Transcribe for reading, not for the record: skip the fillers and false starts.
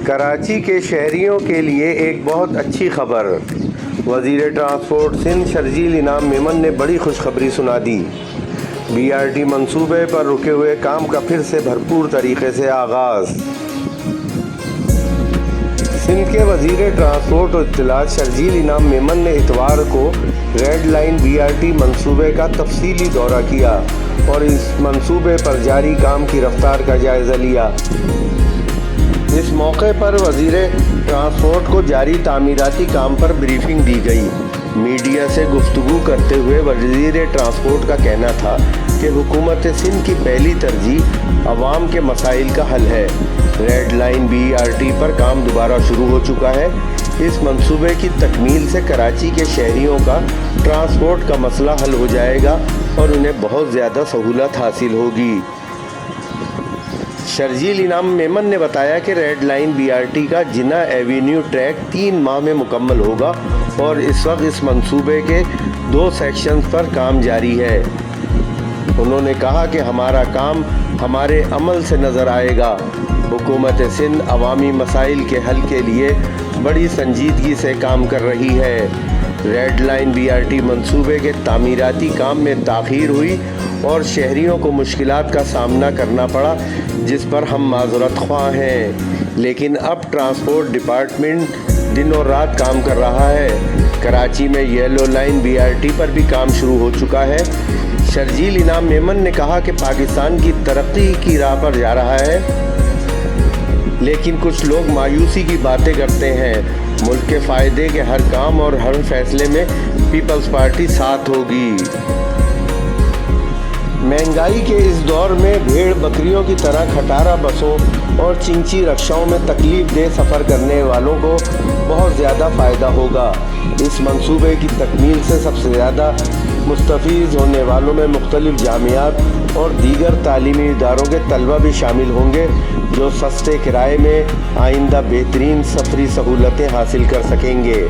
کراچی کے شہریوں کے لیے ایک بہت اچھی خبر۔ وزیر ٹرانسپورٹ سندھ شرجیل انعام میمن نے بڑی خوشخبری سنا دی۔ BRT منصوبے پر رکے ہوئے کام کا پھر سے بھرپور طریقے سے آغاز۔ سندھ کے وزیر ٹرانسپورٹ و اطلاعات شرجیل انعام میمن نے اتوار کو ریڈ لائن BRT منصوبے کا تفصیلی دورہ کیا اور اس منصوبے پر جاری کام کی رفتار کا جائزہ لیا۔ اس موقع پر وزیر ٹرانسپورٹ کو جاری تعمیراتی کام پر بریفنگ دی گئی۔ میڈیا سے گفتگو کرتے ہوئے وزیر ٹرانسپورٹ کا کہنا تھا کہ حکومت سندھ کی پہلی ترجیح عوام کے مسائل کا حل ہے۔ ریڈ لائن BRT پر کام دوبارہ شروع ہو چکا ہے۔ اس منصوبے کی تکمیل سے کراچی کے شہریوں کا ٹرانسپورٹ کا مسئلہ حل ہو جائے گا اور انہیں بہت زیادہ سہولت حاصل ہوگی۔ شرجیل انعام میمن نے بتایا کہ ریڈ لائن BRT کا جناح ایوینیو ٹریک 3 ماہ میں مکمل ہوگا اور اس وقت اس منصوبے کے 2 سیکشنز پر کام جاری ہے۔ انہوں نے کہا کہ ہمارا کام ہمارے عمل سے نظر آئے گا۔ حکومت سندھ عوامی مسائل کے حل کے لیے بڑی سنجیدگی سے کام کر رہی ہے۔ ریڈ لائن BRT منصوبے کے تعمیراتی کام میں تاخیر ہوئی اور شہریوں کو مشکلات کا سامنا کرنا پڑا، جس پر ہم معذرت خواہ ہیں، لیکن اب ٹرانسپورٹ ڈپارٹمنٹ دن اور رات کام کر رہا ہے۔ کراچی میں یلو لائن BRT پر بھی کام شروع ہو چکا ہے۔ شرجیل انعام میمن نے کہا کہ پاکستان کی ترقی کی راہ پر جا رہا ہے، لیکن کچھ لوگ مایوسی کی باتیں کرتے ہیں۔ ملک کے فائدے کے ہر کام اور ہر فیصلے میں پیپلز پارٹی ساتھ ہوگی۔ مہنگائی کے اس دور میں بھیڑ بکریوں کی طرح کھٹارا بسوں اور چنچی رکشاؤں میں تکلیف دہ سفر کرنے والوں کو بہت زیادہ فائدہ ہوگا۔ اس منصوبے کی تکمیل سے سب سے زیادہ مستفید ہونے والوں میں مختلف جامعات اور دیگر تعلیمی اداروں کے طلبہ بھی شامل ہوں گے، جو سستے کرائے میں آئندہ بہترین سفری سہولتیں حاصل کر سکیں گے۔